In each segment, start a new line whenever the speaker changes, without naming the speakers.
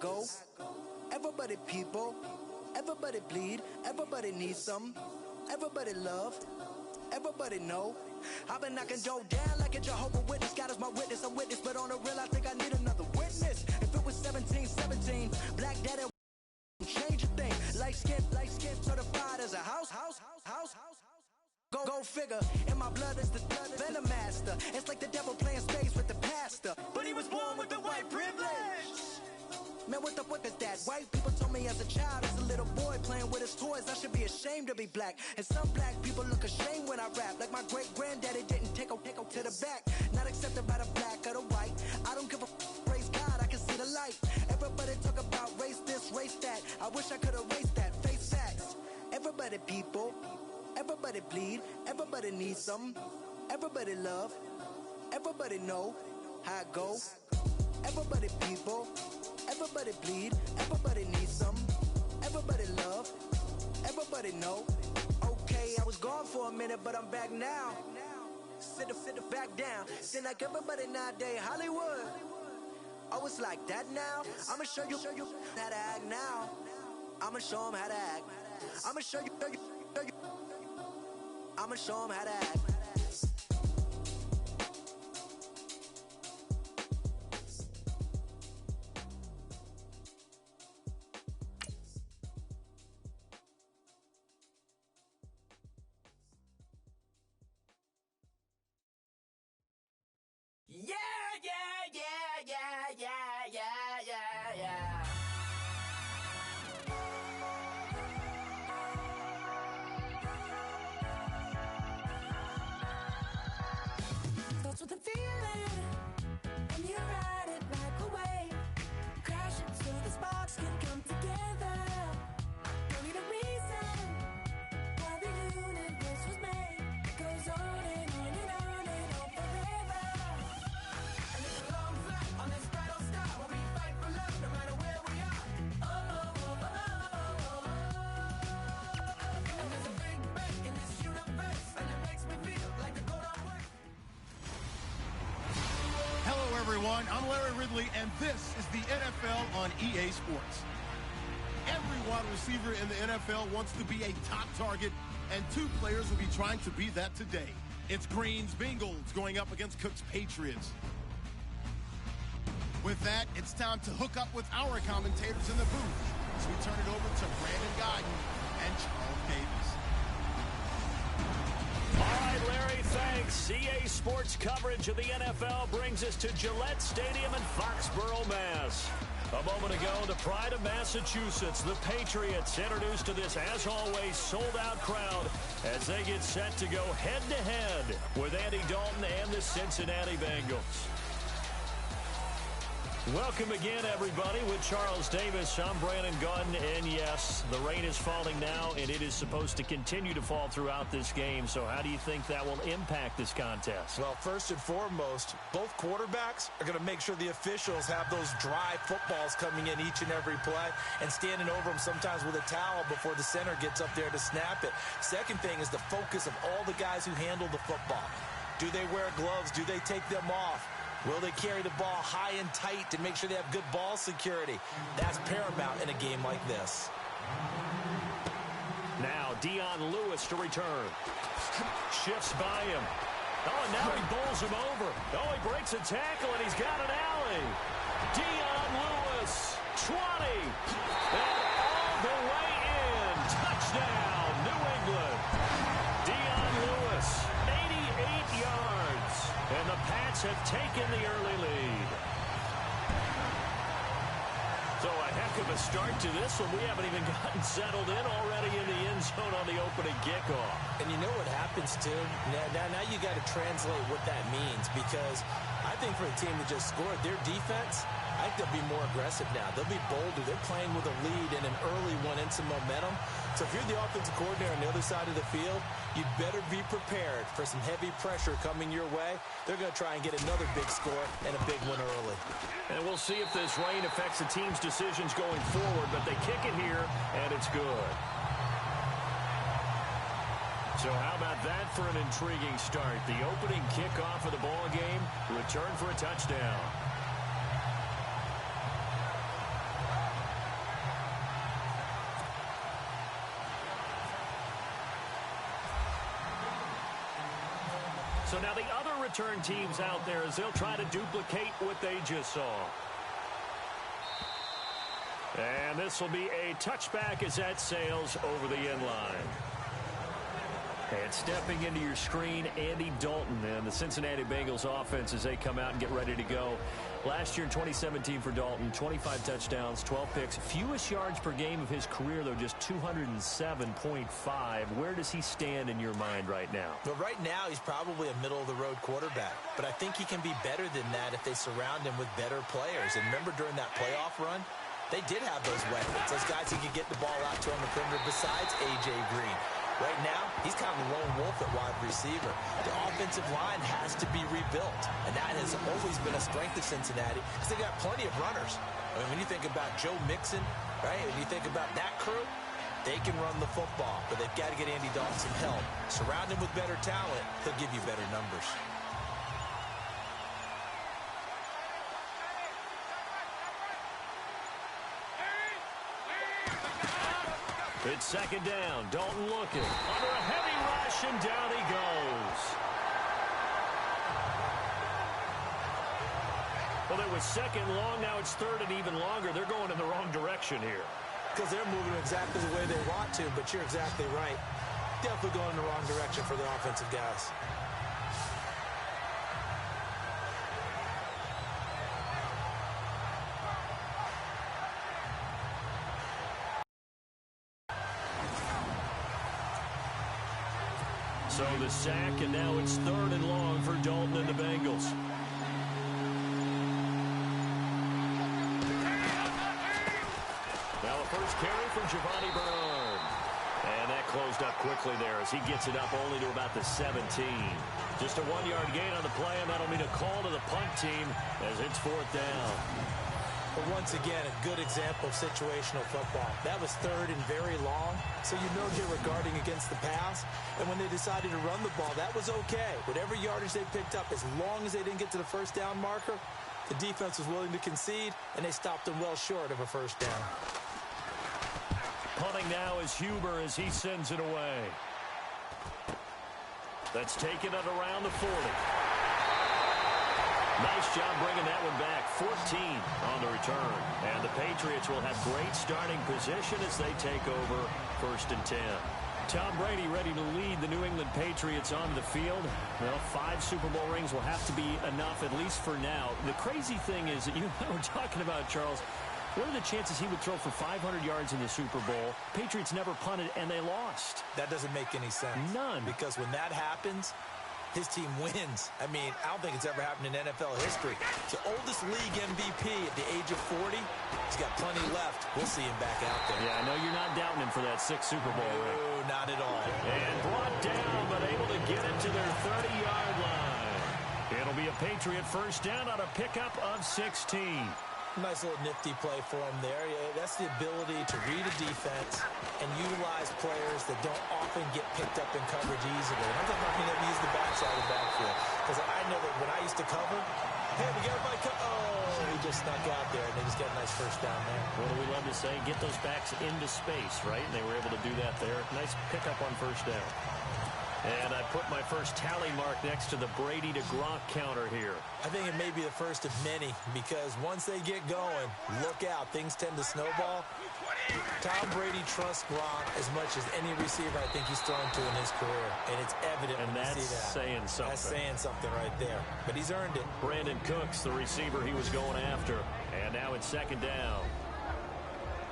go. Everybody people, everybody bleed, everybody needs some, everybody love, everybody know. I've been knocking Joe down like a Jehovah's Witness. God is my witness, I'm witness, but on the real I think I need another witness. If it was 17, black daddy change a thing. Light skin, certified as a house. Go figure, in my blood is the venom master. It's like the devil playing space with the pastor, but he was born with the white privilege. Man, what is that? White people told me as a child, as a little boy playing with his toys, I should be ashamed to be black. And some black people look ashamed when I rap, like my great granddaddy didn't take a to the back. Not accepted by the black or the white. I don't give a praise God, I can see the light. Everybody talk about race this, race that. I wish I could erase that. Face facts. Everybody people, everybody bleed, everybody needs some, everybody love, everybody know how it go. Everybody people, everybody bleed, everybody needs some, everybody love, everybody know. Okay, I was gone for a minute, but I'm back now. Sit back down. Seem like everybody nowadays Hollywood. Oh, it's like that now. I'ma show you how to act now. I'ma show them how to act. I'ma show you. I'ma show them how to act. Yeah. Starts with a feeling, and you ride it like a wave. Crash it so the sparks can come together. Don't need a reason why the universe was made. It goes on and on and on and on forever. And it's a long flight on this battle star where we fight for love no matter where we are. And there's a big bang in this universe, and it makes me feel like the gold I work.
Hello, everyone. I'm Larry Ridley, and this is the NFL on EA Sports. Every wide receiver in the NFL wants to be a top target, and two players will be trying to be that today. It's Green's Bengals going up against Cook's Patriots. With that, it's time to hook up with our commentators in the booth as we turn it over to Brandon Godden and Charles Davis.
All right, Larry, thanks. EA Sports coverage of the NFL brings us to Gillette Stadium in Foxborough, Mass. A moment ago, the pride of Massachusetts, the Patriots, introduced to this, as always, sold-out crowd as they get set to go head-to-head with Andy Dalton and the Cincinnati Bengals. Welcome again, everybody, with Charles Davis. I'm Brandon Godden, and yes, the rain is falling now, and it is supposed to continue to fall throughout this game. So how do you think that will impact this contest?
Well, first and foremost, both quarterbacks are going to make sure the officials have those dry footballs coming in each and every play and standing over them sometimes with a towel before the center gets up there to snap it. Second thing is the focus of all the guys who handle the football. Do they wear gloves? Do they take them off? Will they carry the ball high and tight to make sure they have good ball security? That's paramount in a game like this.
Now, Dion Lewis to return. Shifts by him. Oh, and now he bowls him over. Oh, he breaks a tackle, and he's got an alley. Dion Lewis, 20. And all the way in. Touchdown, New England. Dion Lewis, 88 yards. And the Pats have taken the early lead. So a heck of a start to this one. We haven't even gotten settled in already in the end zone on the opening kickoff.
And you know what happens, too? Now you got to translate what that means, because I think for a team that just scored, their defense, I think they'll be more aggressive now. They'll be bolder. They're playing with a lead and an early one and some momentum. So if you're the offensive coordinator on the other side of the field, you better be prepared for some heavy pressure coming your way. They're going to try and get another big score and a big one early.
And we'll see if this rain affects the team's decisions going forward, but they kick it here, and it's good. So how about that for an intriguing start? The opening kickoff of the ball game, return for a touchdown. So now the other return teams out there as they'll try to duplicate what they just saw. And this will be a touchback as that sails over the end line. And stepping into your screen, Andy Dalton and the Cincinnati Bengals offense as they come out and get ready to go. Last year in 2017 for Dalton, 25 touchdowns, 12 picks. Fewest yards per game of his career, though, just 207.5. Where does he stand in your mind right now?
Well, right now he's probably a middle-of-the-road quarterback. But I think he can be better than that if they surround him with better players. And remember during that playoff run, they did have those weapons, those guys who could get the ball out to on the perimeter besides A.J. Green. Right now, he's kind of a lone wolf at wide receiver. The offensive line has to be rebuilt, and that has always been a strength of Cincinnati because they got plenty of runners. I mean, when you think about Joe Mixon, right, when you think about that crew, they can run the football, but they've got to get Andy Dalton some help. Surround him with better talent, he'll give you better numbers.
It's second down. Dalton looking. Under a heavy rush, and down he goes. Well, it was second long. Now it's third and even longer. They're going in the wrong direction here.
Because they're moving exactly the way they want to, but you're exactly right. Definitely going in the wrong direction for the offensive guys.
So the sack, and now it's third and long for Dalton and the Bengals. Now a first carry from Giovanni Bernard. And that closed up quickly there as he gets it up only to about the 17. Just a 1-yard gain on the play, and that'll mean a call to the punt team as it's fourth down.
But once again, a good example of situational football. That was third and very long, so you know they were guarding against the pass. And when they decided to run the ball, that was okay. Whatever yardage they picked up, as long as they didn't get to the first down marker, the defense was willing to concede, and they stopped them well short of a first down.
Punting now is Huber as he sends it away. That's taken at around the 40. Nice job bringing that one back. 14 on the return. And the Patriots will have great starting position as they take over first and 10. Tom Brady ready to lead the New England Patriots onto the field. Well, 5 Super Bowl rings will have to be enough, at least for now. The crazy thing is that you and I were talking about, Charles, what are the chances he would throw for 500 yards in the Super Bowl? Patriots never punted, and they lost.
That doesn't make any sense.
None.
Because when that happens, his team wins. I mean, I don't think it's ever happened in NFL history. It's the oldest league MVP at the age of 40. He's got plenty left. We'll see him back out there.
Yeah, I know you're not doubting him for that 6th Super Bowl ring.
No, not at all.
And brought down, but able to get it to their 30-yard line. It'll be a Patriot first down on a pickup of 16.
Nice little nifty play for him there. Yeah, that's the ability to read a defense and utilize players that don't often get picked up in coverage easily. And I'm talking about being able to use the backside of the backfield. Because I know that when I used to cover, hey, we got everybody oh, he just snuck out there, and they just got a nice first down there.
What do we love to say? Get those backs into space, right? And they were able to do that there. Nice pickup on first down. And I put my first tally mark next to the Brady to Gronk counter here.
I think it may be the first of many because once they get going, look out. Things tend to snowball. Tom Brady trusts Gronk as much as any receiver I think he's thrown to in his career. And it's evident when you see that.
And that's saying something.
That's saying something right there. But he's earned it.
Brandon Cooks, the receiver he was going after. And now it's second down.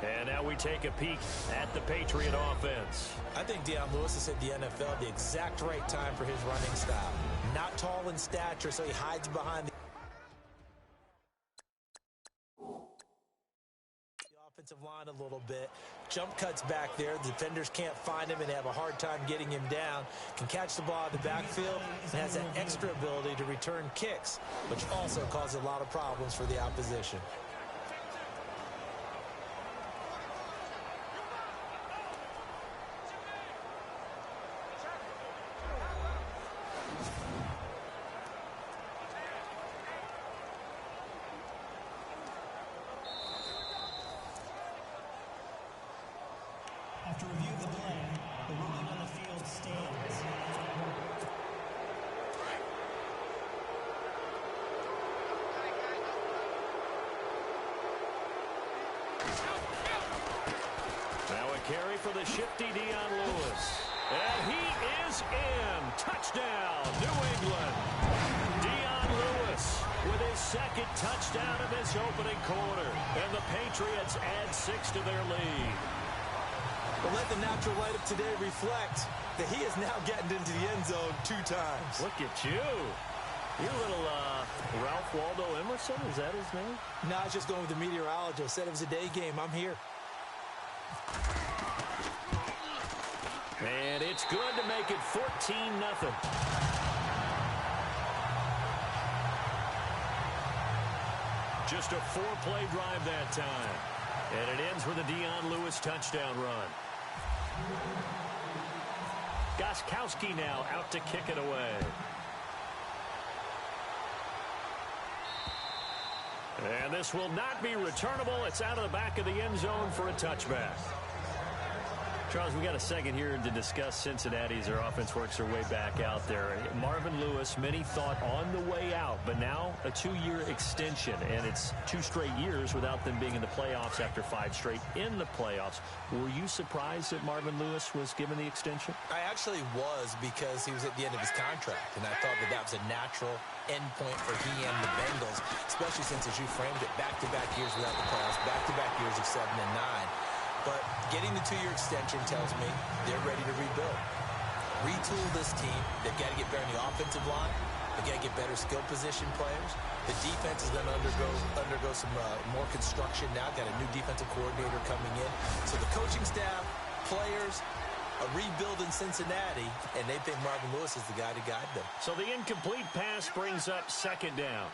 And now we take a peek at the Patriot offense.
I think Deion Lewis has hit the NFL at the exact right time for his running style. Not tall in stature, so he hides behind the offensive line a little bit. Jump cuts back there. The defenders can't find him and have a hard time getting him down. Can catch the ball out of the backfield and has that extra ability to return kicks, which also causes a lot of problems for the opposition.
After review of the play, the ruling on the field stands.
Now a carry for the shifty Dion Lewis. And he is in. Touchdown, New England. Dion Lewis with his second touchdown in this opening quarter. And the Patriots add 6 to their lead.
But let the natural light of today reflect that he is now getting into the end zone 2 times.
Look at you. You're a little Ralph Waldo Emerson, is that his name?
No, I was just going with the meteorologist. Said it was a day game. I'm here.
And it's good to make it 14-0. Just a 4-play drive that time. And it ends with a Dion Lewis touchdown run. Gostkowski now out to kick it away. And this will not be returnable. It's out of the back of the end zone for a touchback. Charles, we got a second here to discuss Cincinnati as their offense works their way back out there. Marvin Lewis, many thought on the way out, but now a 2-year extension, and it's 2 straight years without them being in the playoffs after 5 straight in the playoffs. Were you surprised that Marvin Lewis was given the extension?
I actually was, because he was at the end of his contract, and I thought that that was a natural end point for he and the Bengals, especially since, as you framed it, back-to-back years without the playoffs, back-to-back years of 7 and 9. But getting the 2-year extension tells me they're ready to rebuild. Retool this team. They've got to get better in the offensive line. They've got to get better skill position players. The defense is going to undergo some more construction now. Got a new defensive coordinator coming in. So the coaching staff, players, a rebuild in Cincinnati, and they think Marvin Lewis is the guy to guide them.
So the incomplete pass brings up 2nd down.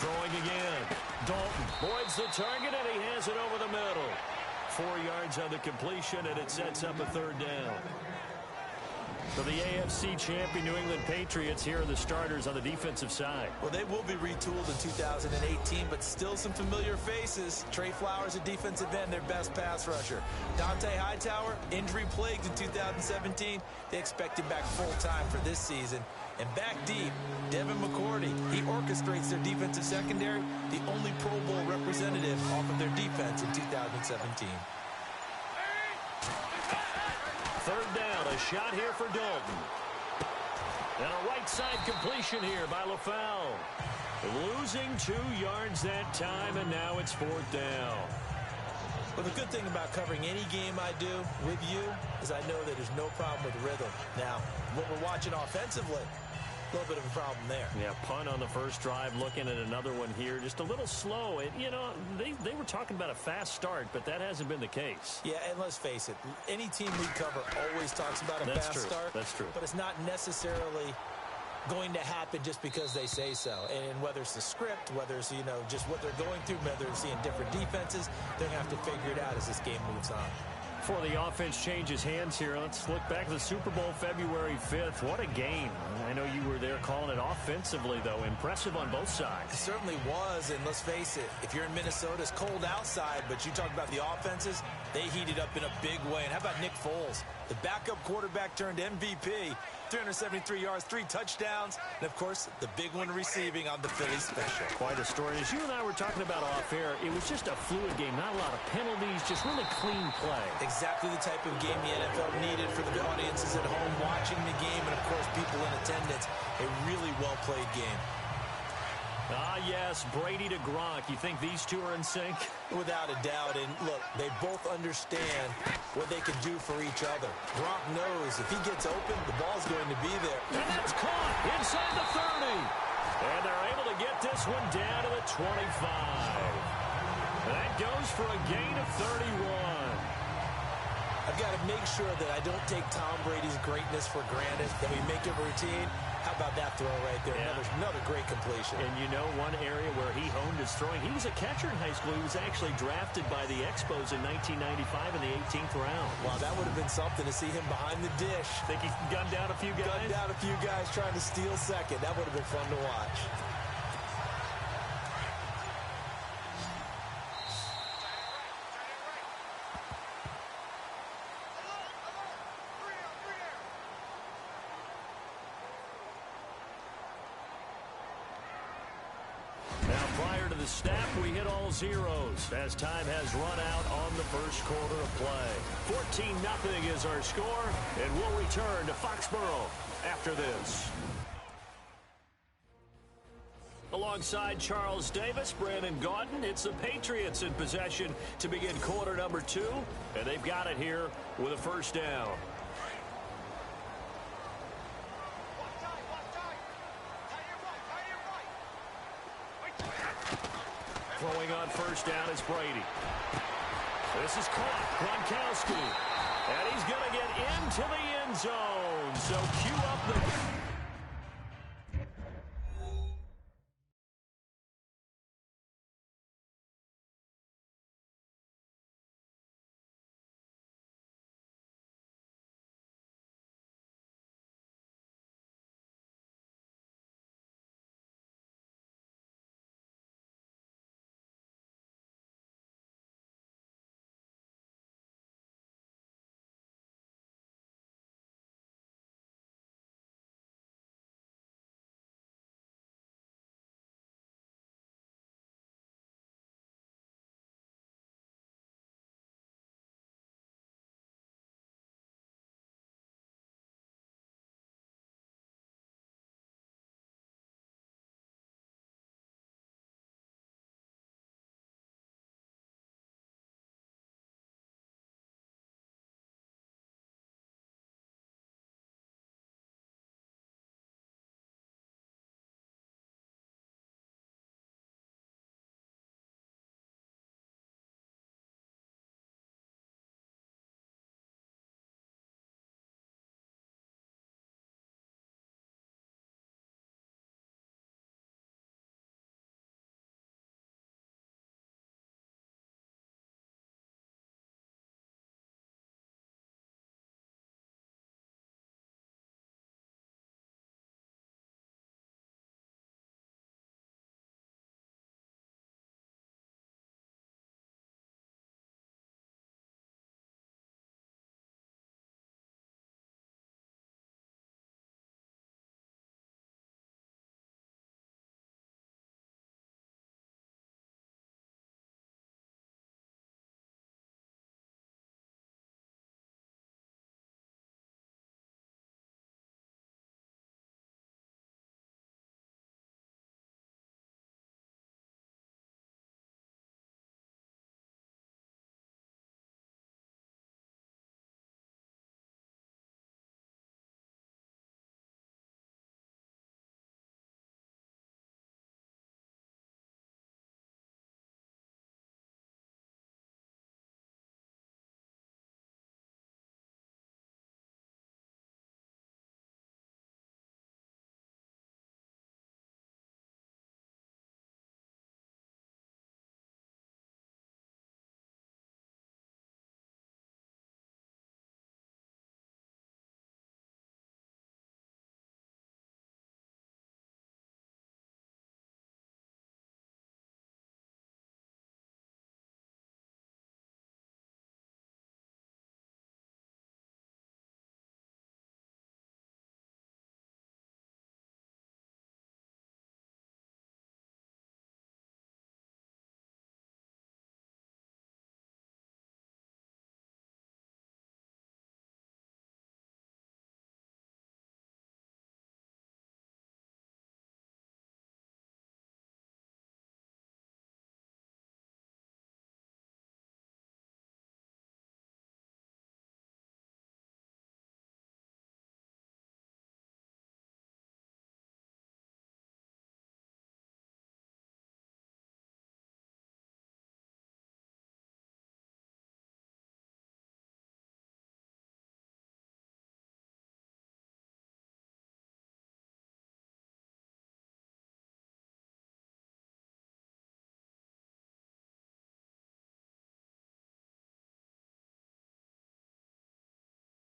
Throwing again. Dalton voids the target, and he has it over the middle. 4 yards on the completion, and it sets up a 3rd down. For the AFC champion New England Patriots, here are the starters on the defensive side.
Well, they will be retooled in 2018, but still some familiar faces. Trey Flowers, a defensive end, their best pass rusher. Dante Hightower, injury-plagued in 2017. They expect him back full-time for this season. And back deep, Devin McCourty. He orchestrates their defensive secondary, the only Pro Bowl representative off of their defense in 2017.
3rd down, a shot here for Dalton. And a right side completion here by LaFell. Losing 2 yards that time, and now it's 4th down.
Well, the good thing about covering any game I do with you is I know that there's no problem with rhythm. Now, what we're watching offensively, a little bit of a problem there.
Yeah, punt on the first drive, looking at another one here. Just a little slow. And, you know, they were talking about a fast start, but that hasn't been the case.
Yeah, and let's face it, any team we cover always talks about a fast start.
That's true.
But it's not necessarily going to happen just because they say so. And whether it's the script, whether it's, you know, just what they're going through, whether they're seeing different defenses, they're going to have to figure it out as this game moves on.
Before the offense changes hands here, let's look back at the Super Bowl February 5th. What a game. I know you were there calling it offensively, though. Impressive on both sides.
It certainly was, and let's face it, if you're in Minnesota, it's cold outside, but you talk about the offenses, they heated up in a big way. And how about Nick Foles, the backup quarterback turned MVP, 373 yards, 3 touchdowns, and, of course, the big one receiving on the Philly special.
Quite a story. As you and I were talking about off air, it was just a fluid game, not a lot of penalties, just really clean play.
Exactly the type of game the NFL needed for the audiences at home watching the game, and, of course, people in attendance. A really well-played game.
Ah, yes, Brady to Gronk. You think these two are in sync?
Without a doubt. And look, they both understand what they can do for each other. Gronk knows if he gets open, the ball's going to be there.
And that's caught inside the 30. And they're able to get this one down to the 25. That goes for a gain of 31.
I've got to make sure that I don't take Tom Brady's greatness for granted, that we make it routine. How about that throw right there?
Yeah.
Another great completion.
And you know one area where he honed his throwing, he was a catcher in high school. He was actually drafted by the Expos in 1995 in the 18th round.
Wow, that would have been something to see him behind the dish.
Think he gunned down a few guys?
Gunned down a few guys trying to steal second. That would have been fun to watch.
prior to the snap, we hit all zeros as time has run out on the first quarter of play. 14-0 is our score, and we'll return to Foxborough after this. Alongside Charles Davis, Brandon Gaudin, it's the Patriots in possession to begin quarter number 2, and they've got it here with a first down. Throwing on first down is Brady. This is caught. Gronkowski. And he's going to get into the end zone. So cue up the...